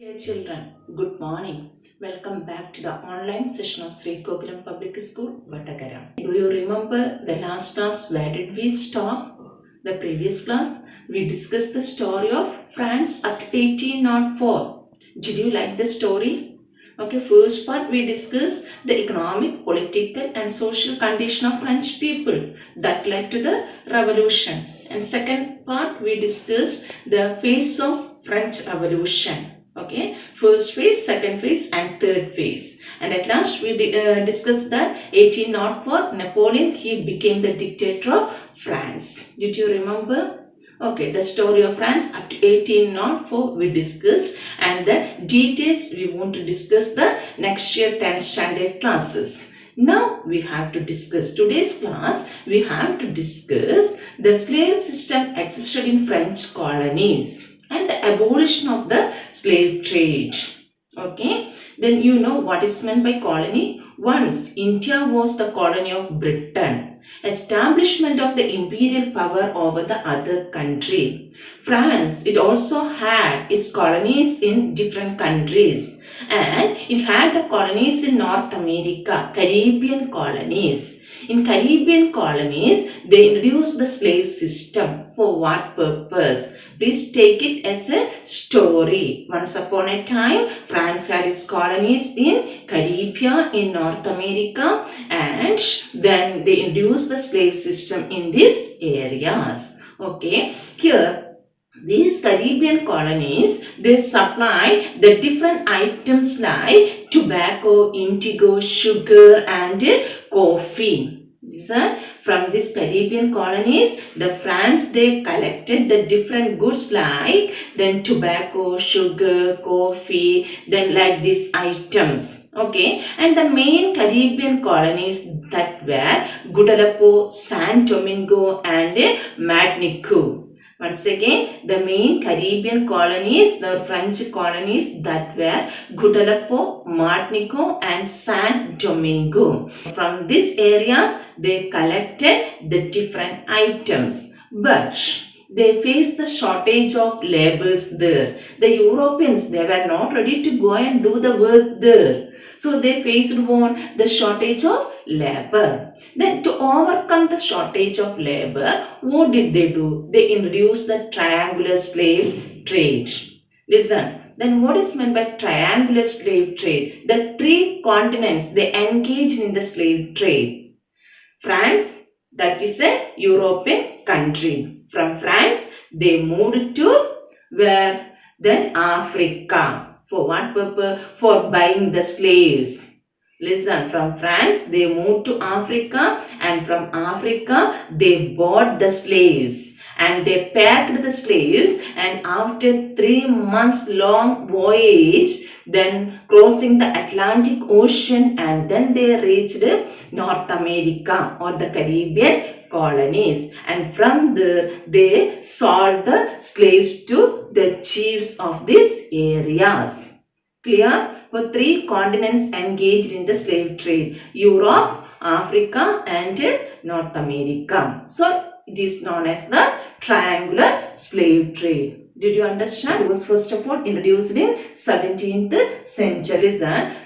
Dear children, good morning. Welcome back to the online session of Sri Kokulam Public School, Vattakara. Do you remember the last class? Where did we stop? The previous class, we discussed the story of France up to 1804. Did you like the story? Okay, first part we discussed the economic, political and social condition of French people that led to the revolution. And second part we discussed the phase of French Revolution. Okay, first phase, second phase and third phase. And at last we discussed that 1804 Napoleon, he became the dictator of France. Did you remember? Okay, the story of France up to 1804 we discussed, and the details we want to discuss the next year 10th standard classes. Now we have to discuss today's class. We have to discuss the slave system existed in French colonies and the abolition of the slave trade. Okay, then you know what is meant by colony. Once India was the colony of Britain, establishment of the imperial power over the other country. France, it also had its colonies in different countries, and it had the colonies in North America, Caribbean colonies. In Caribbean colonies, they introduced the slave system. For what purpose? Please take it as a story. Once upon a time, France had its colonies in Caribbean, in North America, and then they introduced the slave system in these areas. Okay, here these Caribbean colonies, they supply the different items like tobacco, indigo, sugar and coffee. These are from these Caribbean colonies. The France, they collected the different goods like then tobacco, sugar, coffee, then like these items. Okay, and the main Caribbean colonies that were Guadeloupe, San Domingo and Martinique. Once again, the main Caribbean colonies, the French colonies that were Guadeloupe, Martinique and San Domingo. From these areas, they collected the different items. But they faced the shortage of laborers there. The Europeans, they were not ready to go and do the work there. So they faced the shortage of labor. Then to overcome the shortage of labor, what did they do? They introduced the triangular slave trade. Listen, then what is meant by triangular slave trade? The three continents, they engaged in the slave trade. France, that is a European country. From France, they moved to where? Then Africa. For what purpose? For buying the slaves. Listen, from France, they moved to Africa, and from Africa, they bought the slaves. And they packed the slaves, and after 3 months long voyage, then crossing the Atlantic Ocean, and then they reached North America or the Caribbean colonies, and from there they sold the slaves to the chiefs of these areas. Clear? For three continents engaged in the slave trade: Europe, Africa and North America. So it is known as the triangular slave trade. Did you understand? It was first of all introduced in 17th century.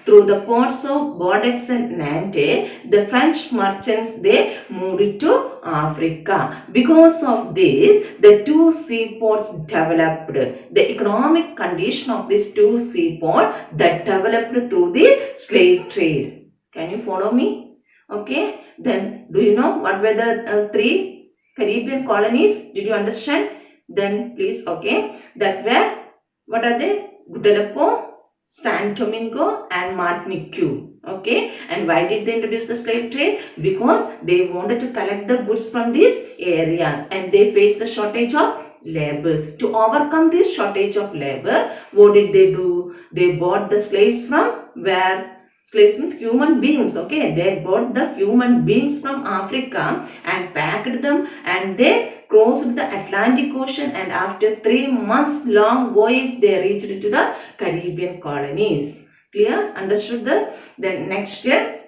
Through the ports of Bordeaux and Nantes, the French merchants, they moved to Africa. Because of this, the two seaports developed. The economic condition of these two seaports that developed through the slave trade. Can you follow me? Okay. Then do you know what were the three Caribbean colonies? Did you understand? Then please, okay, that were, what are they? Guadeloupe, San Domingo and Martinique. Okay, and why did they introduce the slave trade? Because they wanted to collect the goods from these areas, and they faced the shortage of laborers. To overcome this shortage of labor, what did they do? They bought the slaves from where? Slaves means human beings. Okay, they bought the human beings from Africa and packed them, and they crossed the Atlantic Ocean, and after 3 months long voyage they reached to the Caribbean colonies. Clear? Understood? Then next year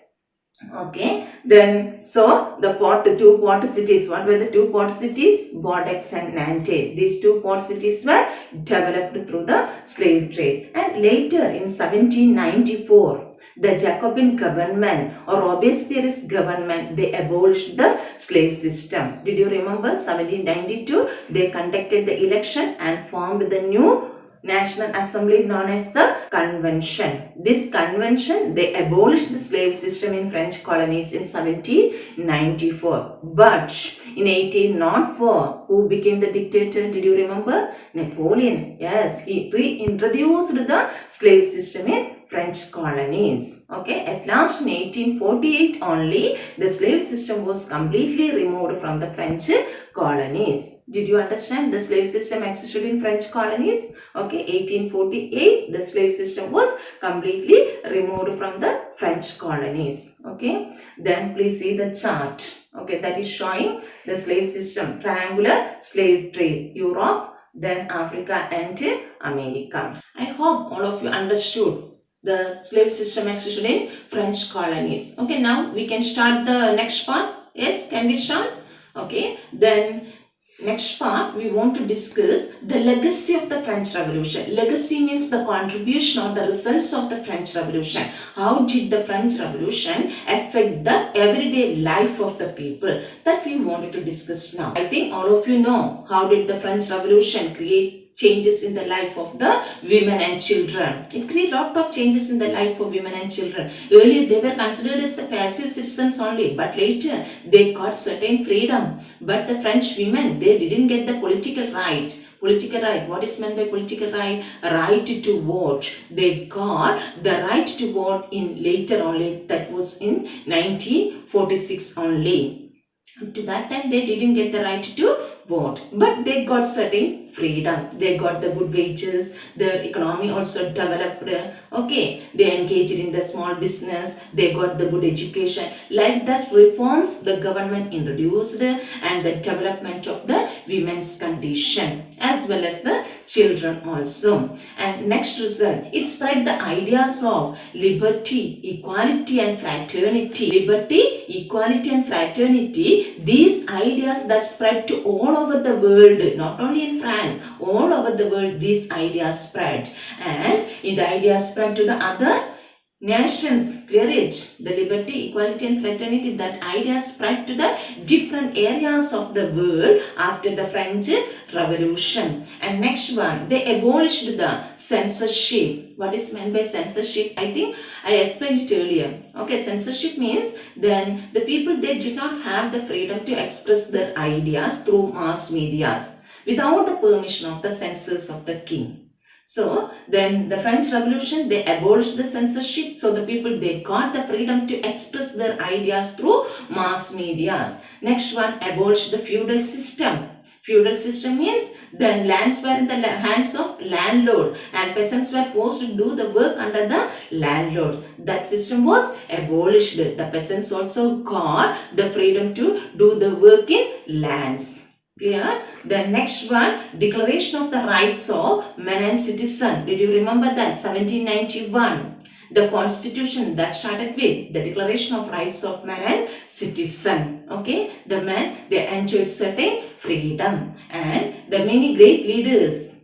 Okay, then so the two port cities, what were the two port cities? Bordeaux and Nantes. These two port cities were developed through the slave trade. And later in 1794, the Jacobin government or Robespierre's government, they abolished the slave system. Did you remember 1792? They conducted the election and formed the new National Assembly known as the Convention. This convention, they abolished the slave system in French colonies in 1794. But in 1804, who became the dictator? Did you remember? Napoleon. Yes, he reintroduced the slave system in French colonies. Okay, at last in 1848 only, the slave system was completely removed from the French colonies. Did you understand? The slave system existed in French colonies. Okay, 1848, the slave system was completely removed from the French colonies. Okay, then please see the chart. Okay, that is showing the slave system, triangular slave trade, Europe, then Africa and America. I hope all of you understood the slave system existed in French colonies. Okay, now we can start the next part. Yes, can we start? Okay, then next part we want to discuss the legacy of the French Revolution. Legacy means the contribution or the results of the French Revolution. How did the French Revolution affect the everyday life of the people? That we wanted to discuss now. I think all of you know how did the French Revolution create changes in the life of the women and children. It created a lot of changes in the life of women and children. Earlier they were considered as the passive citizens only, but later they got certain freedom. But the French women, they didn't get the political right. Political right. What is meant by political right? Right to vote. They got the right to vote in later only. That was in 1946 only. Up to that time they didn't get the right to vote, but they got certain freedom. They got the good wages, their economy also developed. Okay, they engaged in the small business, they got the good education. Like that reforms the government introduced and the development of the women's condition as well as the children also. And next result, it spread the ideas of liberty, equality and fraternity. Liberty, equality and fraternity, these ideas that spread to all over the world, not only in France, all over the world these ideas spread. And the ideas spread to the other nations. Clear it? The liberty, equality and fraternity, that idea spread to the different areas of the world after the French Revolution. And next one, they abolished the censorship. What is meant by censorship? I think I explained it earlier. Okay, censorship means then the people, they did not have the freedom to express their ideas through mass medias without the permission of the censors of the king. So then the French Revolution, they abolished the censorship. So the people, they got the freedom to express their ideas through mass medias. Next one, abolish the feudal system. Feudal system means then lands were in the hands of landlord and peasants were forced to do the work under the landlord. That system was abolished. The peasants also got the freedom to do the work in lands. Clear? The next one, Declaration of the Rights of Man and Citizen. Did you remember that? 1791. The constitution that started with the Declaration of Rights of Man and Citizen. Okay, the men, they enjoyed certain freedom, and the many great leaders,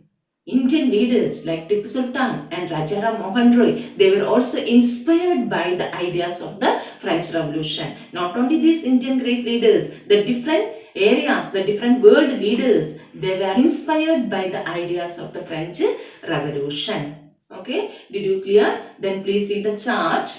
Indian leaders like Tipu Sultan and Rajaram Mohan Roy, they were also inspired by the ideas of the French Revolution. Not only these Indian great leaders, the different areas, the different world leaders, they were inspired by the ideas of the French Revolution. Okay, did you clear? Then please see the chart.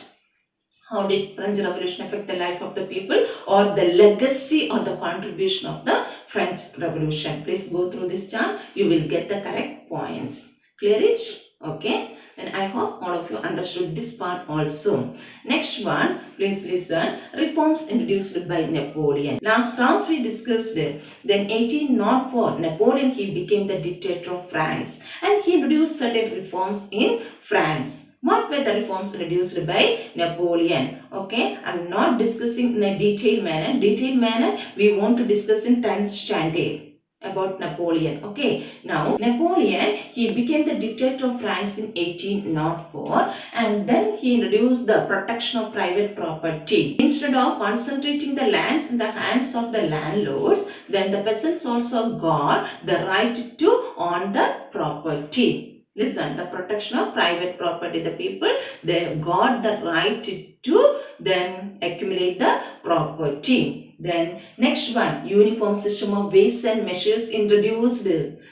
How did French Revolution affect the life of the people, or the legacy or the contribution of the French Revolution? Please go through this chart. You will get the correct points. Clear it? Okay. And I hope all of you understood this part also. Next one, please listen. Reforms introduced by Napoleon. Last class we discussed it. Then 1804, Napoleon, he became the dictator of France, and he introduced certain reforms in France. What were the reforms introduced by Napoleon? Okay, I'm not discussing in a detailed manner. Detailed manner we want to discuss in 10th standard. about Napoleon. Okay, now Napoleon, he became the dictator of France in 1804, and then he introduced the protection of private property. Instead of concentrating the lands in the hands of the landlords, then the peasants also got the right to own the property. Listen, the protection of private property, the people, they got the right to then accumulate the property. Then next one, uniform system of weights and measures introduced.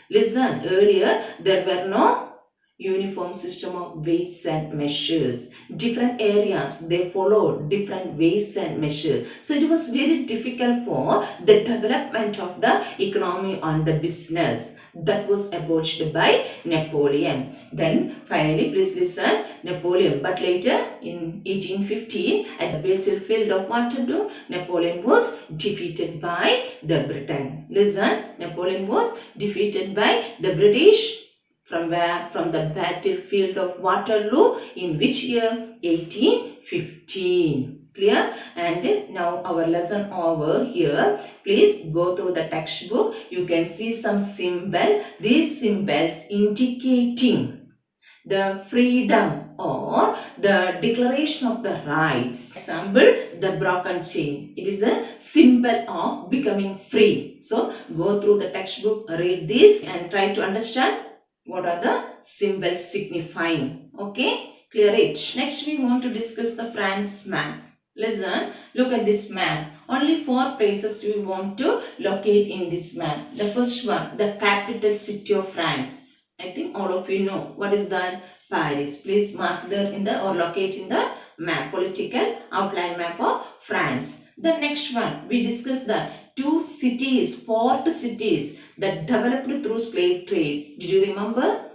Listen, earlier there were no uniform system of weights and measures. Different areas, they followed different weights and measures. So it was very difficult for the development of the economy and the business. That was abolished by Napoleon. Then finally, please listen, Napoleon. But later in 1815, at the battlefield of Waterloo, Napoleon was defeated by the Britain. Listen, Napoleon was defeated by the British. From where? From the battlefield of Waterloo. In which year? 1815. Clear? And now our lesson over here. Please go through the textbook. You can see some symbol. These symbols indicating the freedom or the declaration of the rights. Example, the broken chain. It is a symbol of becoming free. So go through the textbook, read this and try to understand what are the symbols signifying. Okay, clear it. Next we want to discuss the France map. Listen, look at this map. Only 4 places we want to locate in this map. The first one, the capital city of France. I think all of you know what is that. Paris. Please mark there in the or locate in the map, political outline map of France. The next one, we discuss the 2 cities, port cities that developed through slave trade. Did you remember?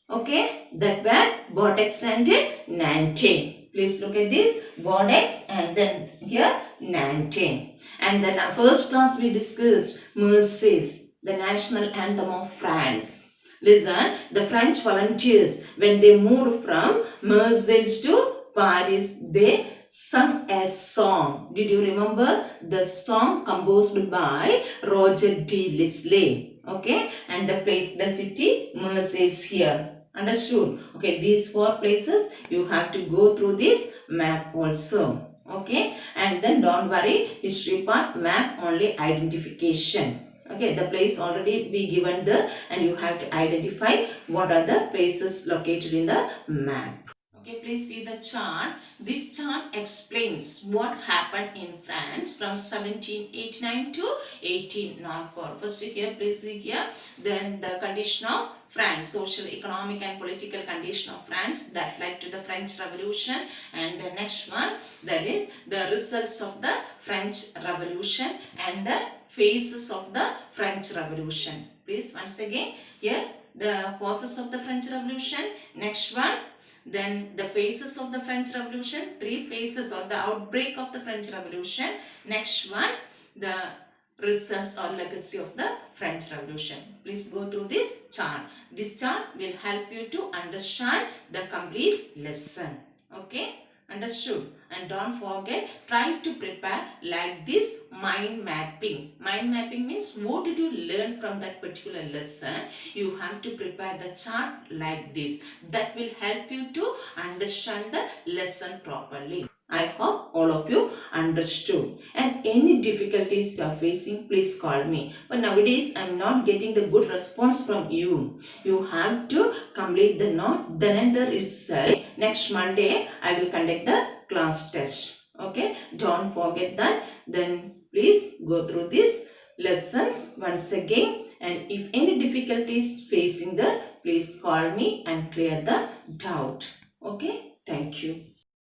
Okay, that were Bordeaux and Nantes. Please look at this, Bordeaux and then here Nantes. And then first class we discussed Marseillaise, the national anthem of France. Listen, the French volunteers, when they moved from Marseille to Paris, they sung a song. Did you remember? The song composed by Roger de Lisle. Okay, and the place, the city, Marseille here. Understood? Okay, these 4 places you have to go through this map also. Okay, and then don't worry, history part, map only identification. Okay, the place already be given there and you have to identify what are the places located in the map. Okay, please see the chart. This chart explains what happened in France from 1789 to 1804. First here, please see here. Then the condition of France, social, economic and political condition of France that led to the French Revolution. And the next one, that is the results of the French Revolution and the phases of the French Revolution. Please once again here the causes of the French Revolution. Next one, then the phases of the French Revolution, 3 phases of the outbreak of the French Revolution. Next one, the results or legacy of the French Revolution. Please go through this chart. This chart will help you to understand the complete lesson. Okay, understood? And don't forget, try to prepare like this mind mapping. Mind mapping means what did you learn from that particular lesson. You have to prepare the chart like this. That will help you to understand the lesson properly. I hope all of you understood. And any difficulties you are facing, please call me. But nowadays, I am not getting the good response from you. You have to complete the note. Then there itself, next Monday, I will conduct the class test. Okay, don't forget that. Then please go through these lessons once again. And if any difficulties facing the, please call me and clear the doubt. Okay, thank you.